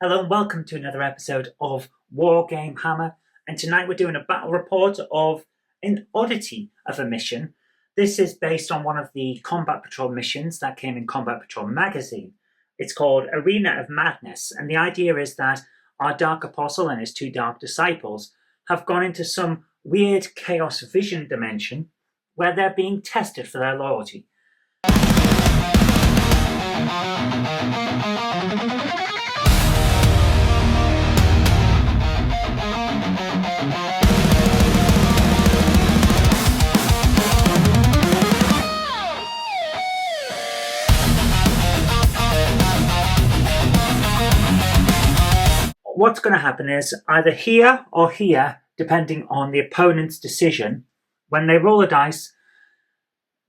Hello and welcome to another episode of Warhammer, and tonight we're doing a battle report of an oddity of a mission. This is based on one of the Combat Patrol missions that came in Combat Patrol magazine. It's called Arena of Madness, and the idea is that our Dark Apostle and his two Dark Disciples have gone into some weird Chaos Vision dimension where they're being tested for their loyalty. What's going to happen is either here or here, depending on the opponent's decision, when they roll a dice,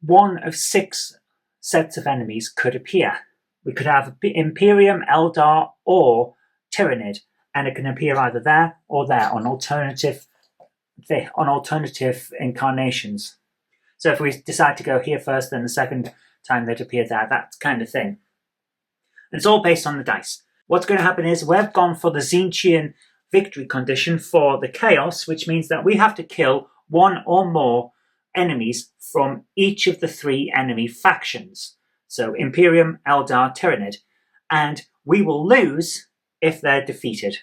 one of 6 sets of enemies could appear. We could have Imperium, Eldar, or Tyranid, and it can appear either there or there on alternative incarnations. So if we decide to go here first, then the second time they'd appear there, that kind of thing. And it's all based on the dice. What's going to happen is we've gone for the Tzeentchian victory condition for the Chaos, which means that we have to kill one or more enemies from each of the 3 enemy factions. So Imperium, Eldar, Tyranid. And we will lose if they're defeated.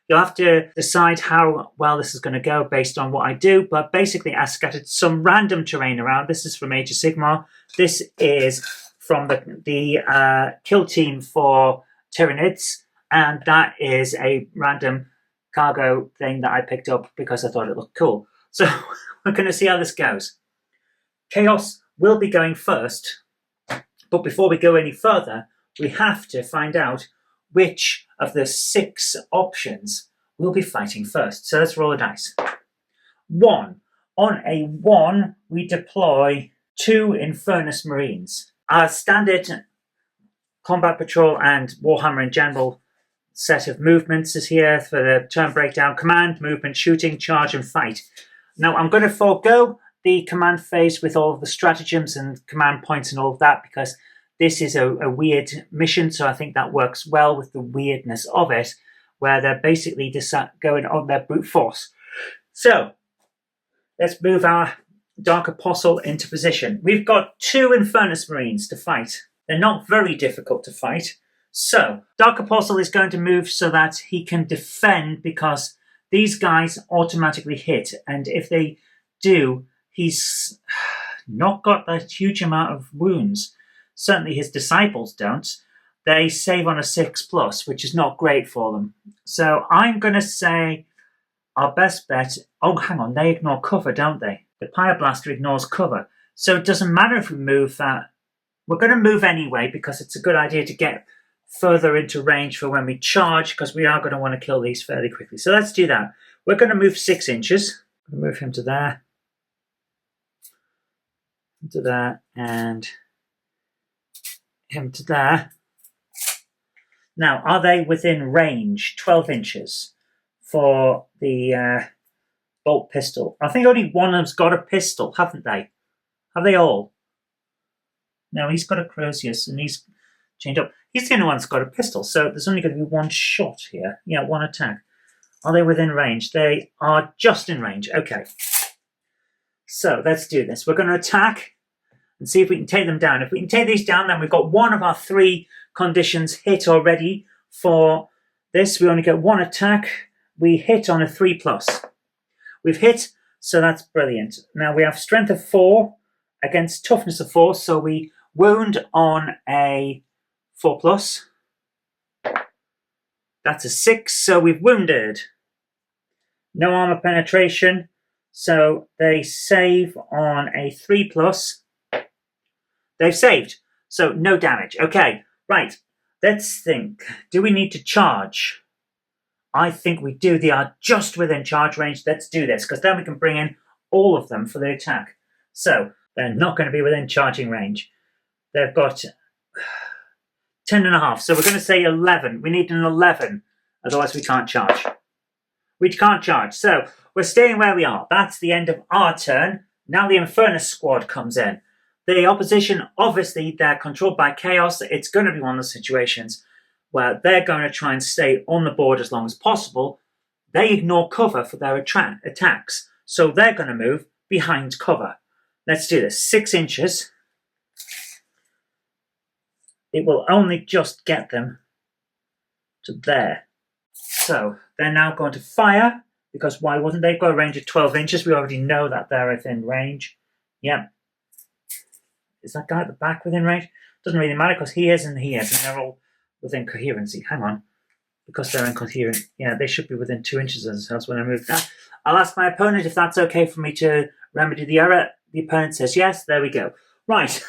You'll have to decide how well this is going to go based on what I do, but basically I scattered some random terrain around. This is from Age of Sigmar. This is from the kill team for Tyranids, and that is a random cargo thing that I picked up because I thought it looked cool. So we're going to see how this goes. Chaos will be going first, but before we go any further, we have to find out which of the 6 options we'll be fighting first. So let's roll a dice. 1. On a 1, we deploy 2 Infernus Marines. Our standard Combat Patrol and Warhammer in general set of movements is here for the turn breakdown: command, movement, shooting, charge, and fight. Now I'm going to forego the command phase with all of the stratagems and command points and all of that because this is a weird mission, so I think that works well with the weirdness of it, where they're basically going on their brute force. So let's move our Dark Apostle into position. We've got 2 Infernus Marines to fight. They're not very difficult to fight. So, Dark Apostle is going to move so that he can defend because these guys automatically hit. And if they do, he's not got that huge amount of wounds. Certainly his disciples don't. They save on a 6+, which is not great for them. So I'm going to say our best bet... Oh, hang on, they ignore cover, don't they? The Pyreblaster ignores cover. So it doesn't matter if we move that. We're going to move anyway because it's a good idea to get further into range for when we charge, because we are going to want to kill these fairly quickly. So let's do that. We're going to move 6 inches. Move him to there. To there. And him to there. Now, are they within range? 12 inches for the bolt pistol. I think only one of them's got a pistol, haven't they? Have they all? No, he's got a Crozius and he's chained up. He's the only one that's got a pistol, so there's only going to be 1 shot here. Yeah, 1 attack. Are they within range? They are just in range. Okay. So let's do this. We're going to attack and see if we can take them down. If we can take these down, then we've got 1 of our 3 conditions hit already for this. We only get 1 attack. We hit on a 3+. We've hit, so that's brilliant. Now we have strength of 4 against toughness of 4, so we wound on a 4+. That's a 6, so we've wounded. No armor penetration, so they save on a 3+. They've saved, so no damage. Okay, right, let's think. Do we need to charge? I think we do. They are just within charge range. Let's do this, because then we can bring in all of them for the attack. So they're not going to be within charging range. They've got 10.5, so we're going to say 11. We need an 11, otherwise we can't charge. We can't charge, so we're staying where we are. That's the end of our turn. Now the Infernus squad comes in. The opposition, obviously, they're controlled by Chaos. It's going to be one of those situations where they're going to try and stay on the board as long as possible. They ignore cover for their attacks, so they're going to move behind cover. Let's do this. 6 inches. It will only just get them to there. So they're now going to fire, because why wouldn't they? Got a range of 12 inches. We already know that they're within range. Yep. Is that guy at the back within range? Doesn't really matter, because he is and he is, and they're all within coherency. Hang on. Because they're incoherent. Yeah, they should be within 2 inches of themselves when I move that. I'll ask my opponent if that's okay for me to remedy the error. The opponent says yes. There we go. Right.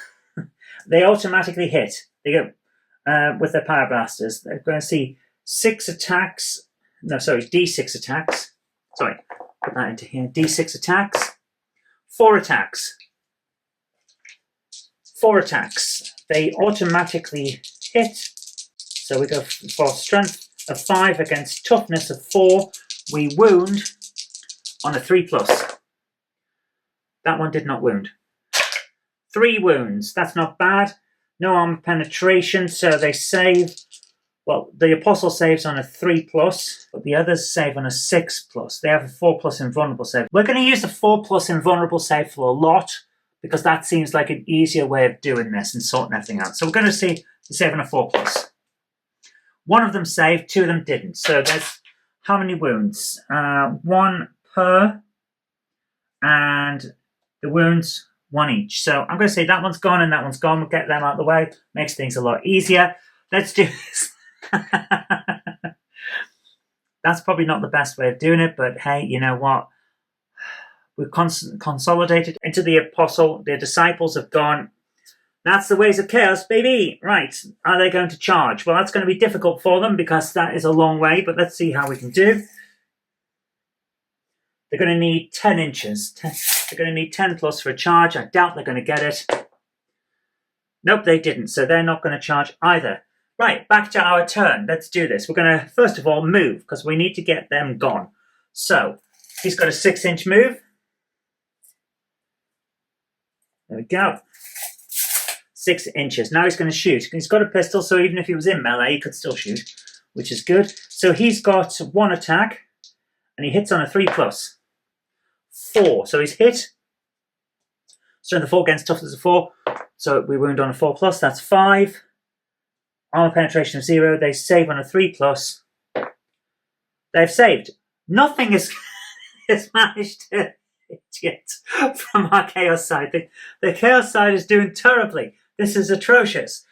They automatically hit. They go with their power blasters. They're going to see 6 attacks. No, sorry, D6 attacks. Sorry, put that into here. D6 attacks. 4 attacks. 4 attacks. They automatically hit. So we go for strength of 5 against toughness of 4. We wound on a 3+. That one did not wound. 3 wounds. That's not bad. No armor penetration, so they save. Well, the Apostle saves on a 3+, but the others save on a 6+. They have a 4+ invulnerable save. We're going to use the 4+ invulnerable save for a lot, because that seems like an easier way of doing this and sorting everything out. So we're going to see the save on a 4+. One of them saved, 2 of them didn't. So there's how many wounds? 1 per, and the wounds 1 each. So I'm going to say that one's gone and that one's gone. We'll get them out of the way. Makes things a lot easier. Let's do this. That's probably not the best way of doing it, but hey, you know what? We've consolidated into the Apostle. The disciples have gone. That's the ways of chaos, baby. Right. Are they going to charge? Well, that's going to be difficult for them because that is a long way, but let's see how we can do. They're going to need 10 inches. They're going to need 10+ for a charge. I doubt they're going to get it. Nope, they didn't, so they're not going to charge either. Right, back to our turn. Let's do this. We're going to, first of all, move, because we need to get them gone. So, he's got a 6-inch move. There we go. 6 inches. Now he's going to shoot. He's got a pistol, so even if he was in melee, he could still shoot, which is good. So he's got 1 attack, and he hits on a 3+. 4. So he's hit. Strength of 4 against toughness of 4. So we wound on a 4+. That's 5. Armor penetration of 0. They save on a 3+. They've saved. Nothing is managed to hit yet from our chaos side. The chaos side is doing terribly. This is atrocious.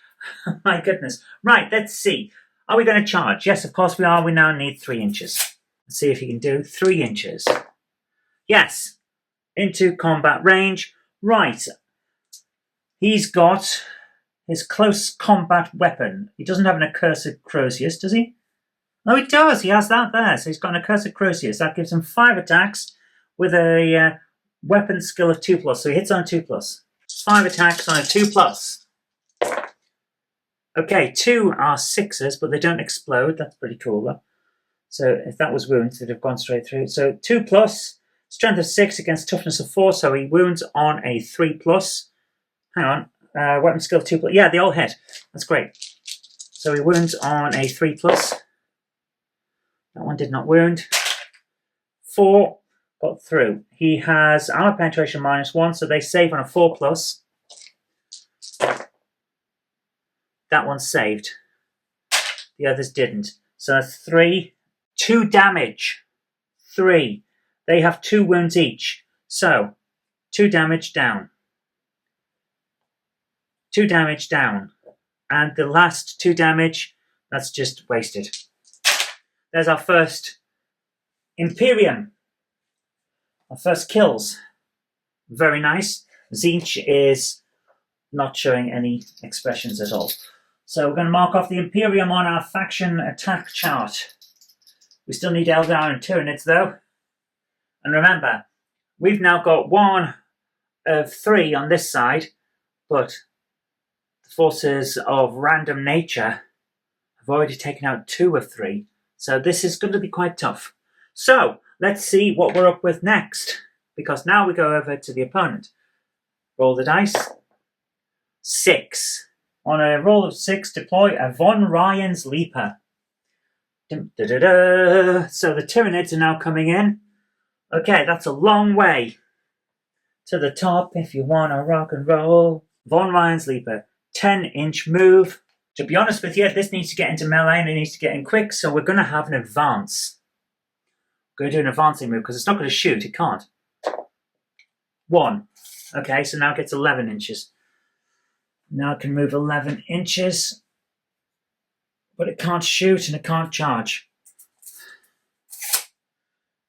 My goodness. Right, let's see. Are we going to charge? Yes, of course we are. We now need 3 inches. Let's see if he can do 3 inches. Yes. Into combat range. Right. He's got his close combat weapon. He doesn't have an accursed Crozius, does he? Oh, he does. He has that there. So he's got an accursed Crozius. That gives him 5 attacks with a weapon skill of 2+. So he hits on a 2+. 5 attacks on a 2+. Okay, 2 are 6s, but they don't explode. That's pretty cool, though. So if that was wounds, they'd have gone straight through. So 2+, strength of 6 against toughness of 4. So he wounds on a 3+. Hang on. Weapon skill 2+. Yeah, they all hit. That's great. So he wounds on a 3+. That one did not wound. 4 got through. He has armor penetration -1, so they save on a 4+. That one saved. The others didn't. So that's 3. 2 damage. 3. They have 2 wounds each. So 2 damage down. 2 damage down. And the last 2 damage, that's just wasted. There's our first Imperium. Our first kills. Very nice. Tzeentch is not showing any expressions at all. So we're going to mark off the Imperium on our faction attack chart. We still need Eldar and Tyranids though. And remember, we've now got 1 of 3 on this side, but the forces of random nature have already taken out 2 of 3. So this is going to be quite tough. So let's see what we're up with next, because now we go over to the opponent. Roll the dice. 6. On a roll of 6, deploy a Von Ryan's Leaper. So the Tyranids are now coming in. Okay, that's a long way to the top if you want to rock and roll. Von Ryan's Leaper, 10-inch move. To be honest with you, this needs to get into melee and it needs to get in quick, so we're going to have an advance. We're going to do an advancing move because it's not going to shoot, it can't. 1. Okay, so now it gets 11 inches. Now it can move 11 inches, but it can't shoot and it can't charge.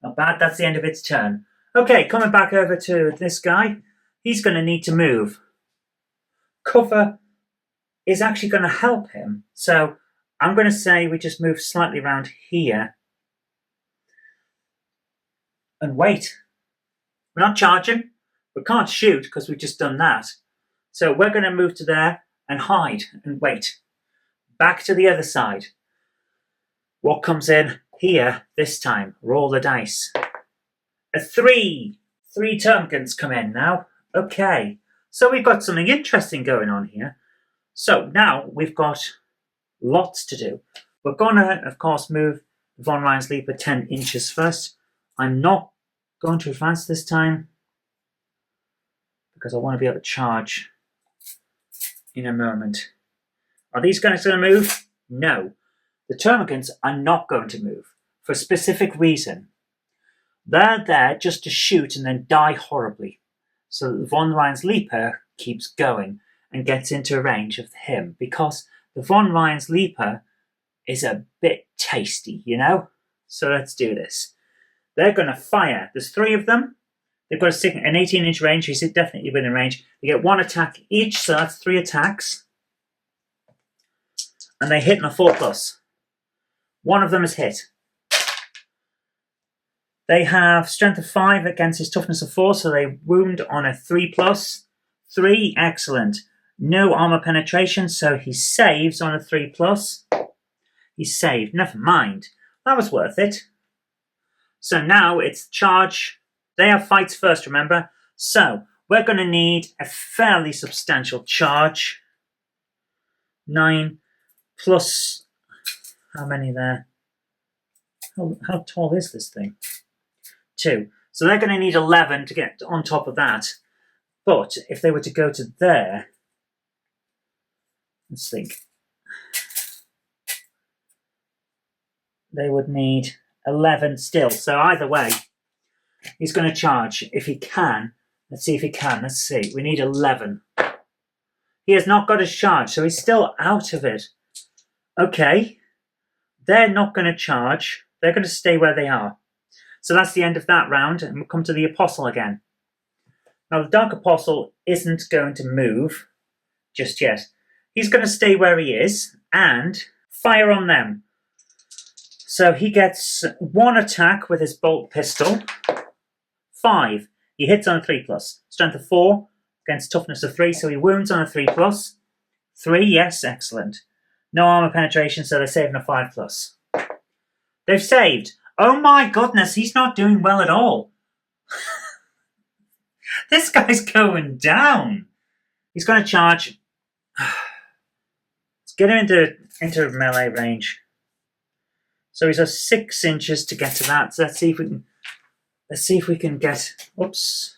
Not bad, that's the end of its turn. Okay, coming back over to this guy. He's going to need to move. Cover is actually going to help him. So I'm going to say we just move slightly around here. And wait. We're not charging. We can't shoot because we've just done that. So we're going to move to there and hide and wait. Back to the other side. What comes in here this time? Roll the dice. A 3. 3 termagants come in now. Okay. So we've got something interesting going on here. So now we've got lots to do. We're going to, of course, move Von Ryan's Leaper 10 inches first. I'm not going to advance this time because I want to be able to charge in a moment. Are these guys going to move? No. The termagants are not going to move for a specific reason. They're there just to shoot and then die horribly. So the Von Ryan's Leaper keeps going and gets into range of him because the Von Ryan's Leaper is a bit tasty, you know? So let's do this. They're going to fire. There's 3 of them. They've got an 18-inch range. He's definitely within range. They get 1 attack each, so that's 3 attacks. And they hit on a 4+. One of them is hit. They have strength of 5 against his toughness of 4, so they wound on a 3+. 3, excellent. No armor penetration, so he saves on a 3+. He saved, never mind. That was worth it. So now it's charge. They have fights first, remember? So we're going to need a fairly substantial charge. 9 plus, how many there? How tall is this thing? 2. So they're going to need 11 to get on top of that. But if they were to go to there, let's think. They would need 11 still. So either way, he's going to charge if he can. Let's see if he can. Let's see. We need 11. He has not got his charge, so he's still out of it. Okay. They're not going to charge. They're going to stay where they are. So that's the end of that round, and we'll come to the Apostle again. Now, the Dark Apostle isn't going to move just yet. He's going to stay where he is and fire on them. So he gets 1 attack with his bolt pistol. 5. He hits on a 3+. Strength of 4 against toughness of 3, so he wounds on a 3+. 3, yes, excellent. No armor penetration, so they're saving a 5+. They've saved. Oh my goodness, he's not doing well at all. This guy's going down. He's going to charge. Let's get him into melee range. So he's at 6 inches to get to that. So let's see if we can get. Oops.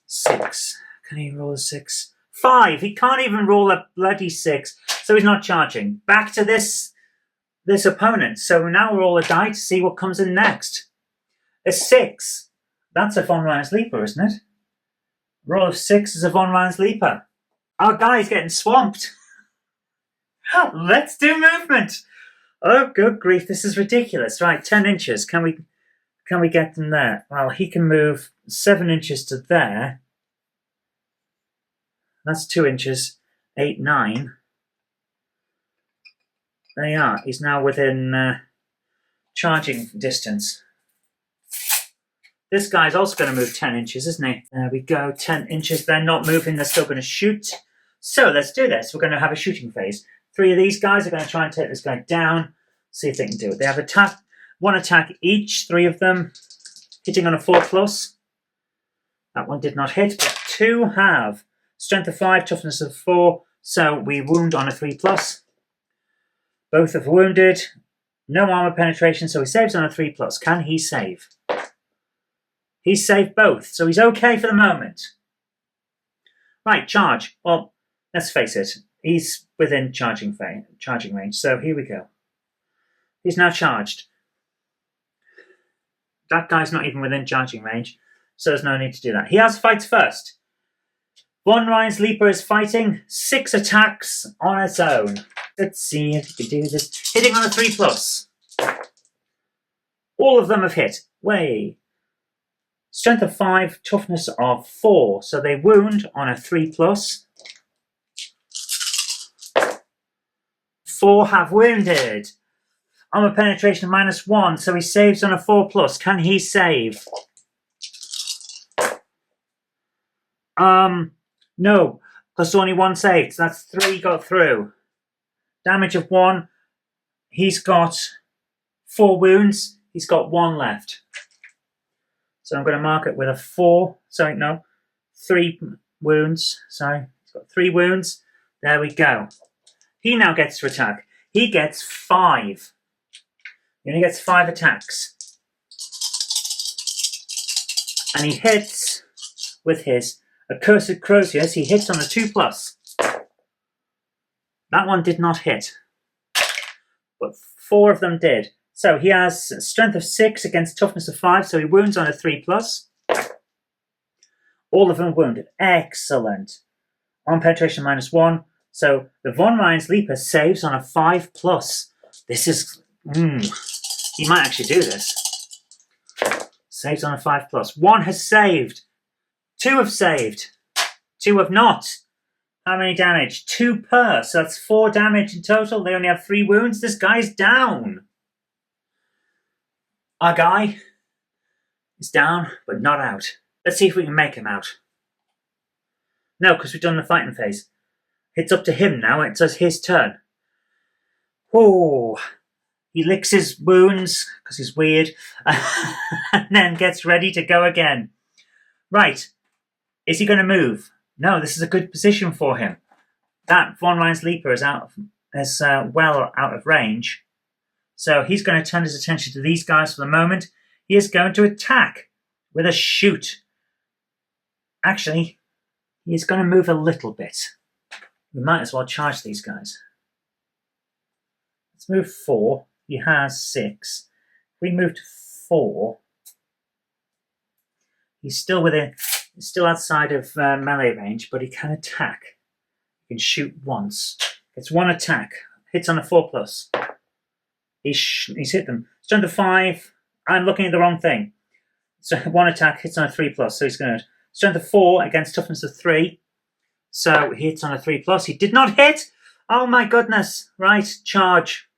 6. Can he roll a 6? 5. He can't even roll a bloody 6. So he's not charging. Back to this opponent. So now we'll roll a die to see what comes in next. A 6. That's a Von Ryan's Leaper, isn't it? Roll of 6 is a Von Ryan's Leaper. Our guy's getting swamped. Let's do movement. Oh, good grief, this is ridiculous. Right, 10 inches. Can we get them there? Well, he can move 7 inches to there. That's 2 inches. 8, 9. There you are. He's now within charging distance. This guy's also going to move 10 inches, isn't he? There we go, 10 inches. They're not moving, they're still going to shoot. So let's do this. We're going to have a shooting phase. 3 of these guys are going to try and take this guy down. See if they can do it. They have 1 attack each, 3 of them. Hitting on a 4+. That one did not hit, but 2 have. Strength of 5, toughness of 4, So we wound on a 3+. Both are wounded. No armor penetration, so he saves on a 3+. Can he save? He's saved both, so he's okay for the moment. Right, charge. Well, let's face it. He's within charging range, so here we go. He's now charged. That guy's not even within charging range, so there's no need to do that. He has fights first. Von Ryan's Leaper is fighting 6 attacks on its own. Let's see if we can do this. Hitting on a 3+. All of them have hit. Way. Strength of 5, toughness of 4. So they wound on a 3+. 4 have wounded. Armor penetration -1, so he saves on a 4+. Can he save? No, because only 1 saved. So that's 3 got through. Damage of 1. He's got 4 wounds. He's got 1 left. So I'm going to mark it with a 4. Sorry, no. 3 wounds. Sorry. He's got 3 wounds. There we go. He now gets to attack. He gets 5. He only gets 5 attacks. And he hits with his Accursed Crozius. He hits on a 2+. That one did not hit. But 4 of them did. So he has strength of 6 against toughness of 5, so he wounds on a 3+. All of them wounded. Excellent. Arm penetration -1. So the Von Ryan's Leaper saves on a 5+. This is... he might actually do this. Saves on a 5+. 1 has saved. 2 have saved. 2 have not. How many damage? 2 per. So that's 4 damage in total. They only have 3 wounds. This guy's down. Our guy is down, but not out. Let's see if we can make him out. No, because we've done the fighting phase. It's up to him now. It says his turn. Oh, he licks his wounds, because he's weird, and then gets ready to go again. Right. Is he going to move? No, this is a good position for him. That Von Ryan's Leaper is well out of range. So he's going to turn his attention to these guys for the moment. He is going to attack with a shoot. Actually, he is going to move a little bit. We might as well charge these guys. Let's move 4. He has 6. If we move to 4, he's still outside of melee range, but he can attack. He can shoot once. It's 1 attack. Hits on a 4+. He's hit them. Strength of 5. I'm looking at the wrong thing. So 1 attack hits on a 3+. So he's going to strength of 4 against toughness of 3. So he hits on a 3+. He did not hit. Oh my goodness! Right, charge.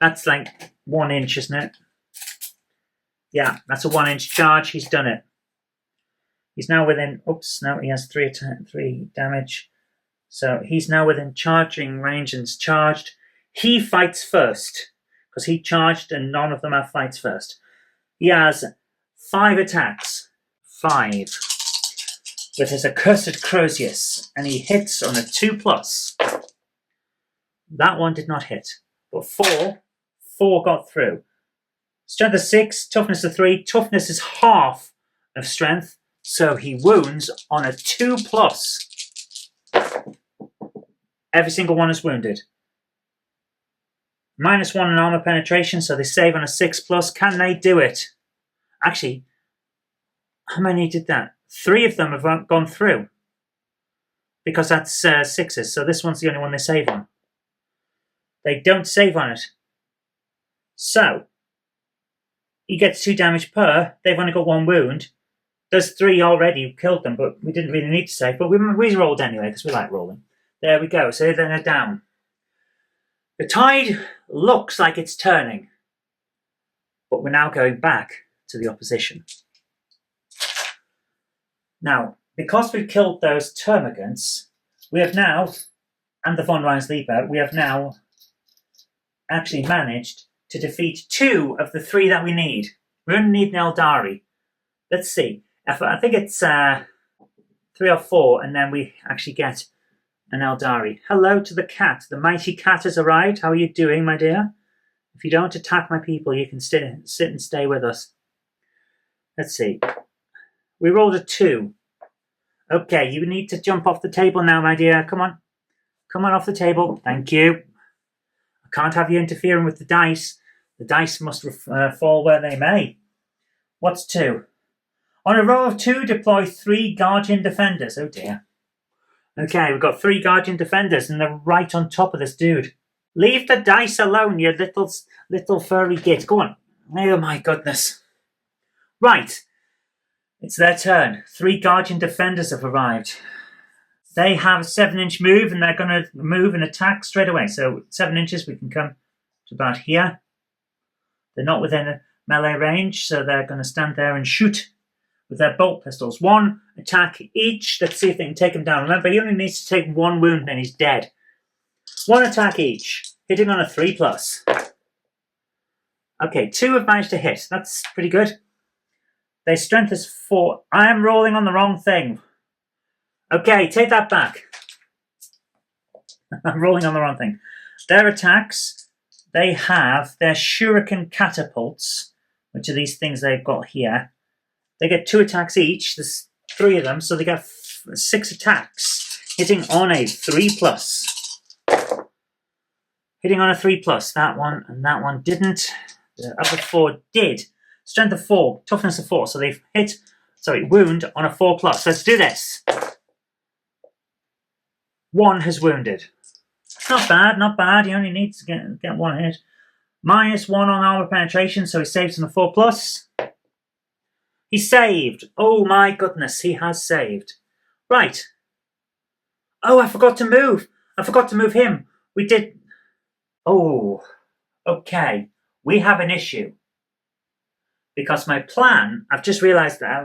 That's like 1 inch, isn't it? Yeah, that's a 1-inch charge. He's done it. He's now within. Oops! Now he has 3 damage. So he's now within charging range and is charged. He fights first, because he charged and none of them have fights first. He has 5 attacks. 5. With his Accursed Crozius, and he hits on a 2+. That one did not hit. But 4 got through. Strength of 6, toughness of 3. Toughness is half of strength, so he wounds on a 2+. Every single one is wounded. -1 in armor penetration, so they save on a 6+. Can they do it? Actually, how many did that? 3 of them have gone through. Because that's 6s, so this one's the only one they save on. They don't save on it. So, he gets 2 damage per. They've only got 1 wound. There's 3 already who killed them, but we didn't really need to save. But we rolled anyway, because we like rolling. There we go, so then they're down. The tide looks like it's turning, but we're now going back to the opposition. Now, because we've killed those termagants, we have now, and the Von Ryan's Leaper, we have now actually managed to defeat 2 of the 3 that we need. We only need an Eldari. Let's see. I think it's 3 or 4, and then we actually get and Eldari. Hello to the cat. The mighty cat has arrived. How are you doing, my dear? If you don't attack my people, you can sit and stay with us. Let's see. We rolled a 2. Okay, you need to jump off the table now, my dear. Come on. Come on off the table. Thank you. I can't have you interfering with the dice. The dice must fall where they may. What's 2? On a row of 2, deploy 3 Guardian Defenders. Oh dear. Okay, we've got 3 Guardian Defenders and they're right on top of this dude. Leave the dice alone, you little furry git. Go on. Oh my goodness. Right. It's their turn. 3 Guardian Defenders have arrived. They have a 7-inch move and they're going to move and attack straight away. So 7 inches, we can come to about here. They're not within a melee range, so they're going to stand there and shoot with their bolt pistols. 1 attack each. Let's see if they can take him down. Remember, he only needs to take 1 wound and he's dead. 1 attack each, hitting on a 3+. Okay, 2 have managed to hit. That's pretty good. Their strength is 4. I am rolling on the wrong thing. Okay, take that back. I'm rolling on the wrong thing. Their attacks, they have their shuriken catapults, which are these things they've got here. They get 2 attacks each. There's 3 of them, so they get 6 attacks, hitting on a 3+. Hitting on a 3+. That one and that one didn't. The other 4 did. Strength of 4, toughness of 4. So they've wound on a 4+. Let's do this. 1 has wounded. Not bad, not bad. He only needs to get 1 hit. -1 on armor penetration, so he saves on a 4+. He saved. Oh my goodness, he has saved. Right. Oh, I forgot to move. I forgot to move him. We did. Oh, okay. We have an issue. Because my plan, I've just realised that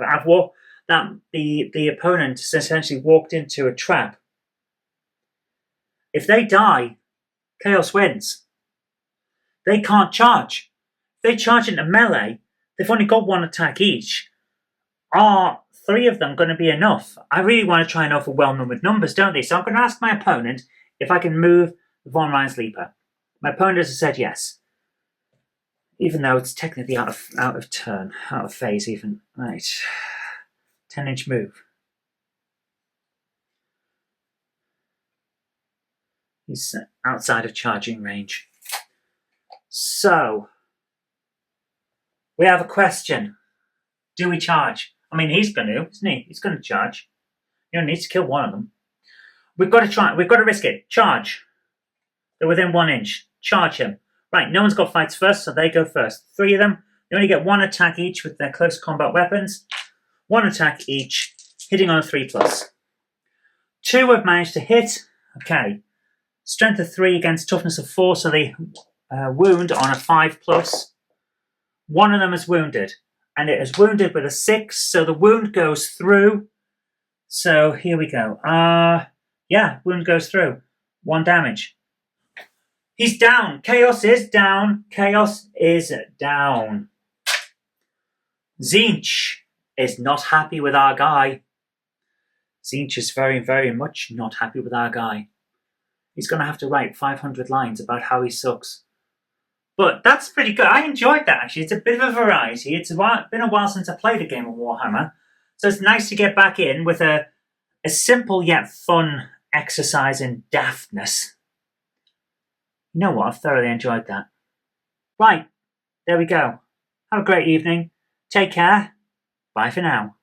the opponent has essentially walked into a trap. If they die, Chaos wins. They can't charge. If they charge into melee, they've only got 1 attack each. Are 3 of them going to be enough? I really want to try and overwhelm them with numbers, don't they? So I'm going to ask my opponent if I can move the Von Rein's-Leaper. My opponent has said yes. Even though it's technically out of turn, out of phase even. Right. 10-inch move. He's outside of charging range. So, we have a question. Do we charge? I mean, he's going to, isn't he? He's going to charge. He only needs to kill 1 of them. We've got to try. We've got to risk it. Charge. They're within 1 inch. Charge him. Right, no one's got fights first, so they go first. 3 of them, they only get 1 attack each with their close combat weapons. 1 attack each, hitting on a 3+. 2 have managed to hit. Okay. Strength of 3 against toughness of 4, so they wound on a 5+. 1 of them is wounded, and it is wounded with a 6, so the wound goes through. So here we go. Yeah, wound goes through. 1 damage. He's down. Chaos is down. Chaos is down. Tzeentch is not happy with our guy. Tzeentch is very, very much not happy with our guy. He's going to have to write 500 lines about how he sucks. But that's pretty good. I enjoyed that, actually. It's a bit of a variety. It's been a while since I played a game of Warhammer. So it's nice to get back in with a simple yet fun exercise in daftness. You know what? I've thoroughly enjoyed that. Right. There we go. Have a great evening. Take care. Bye for now.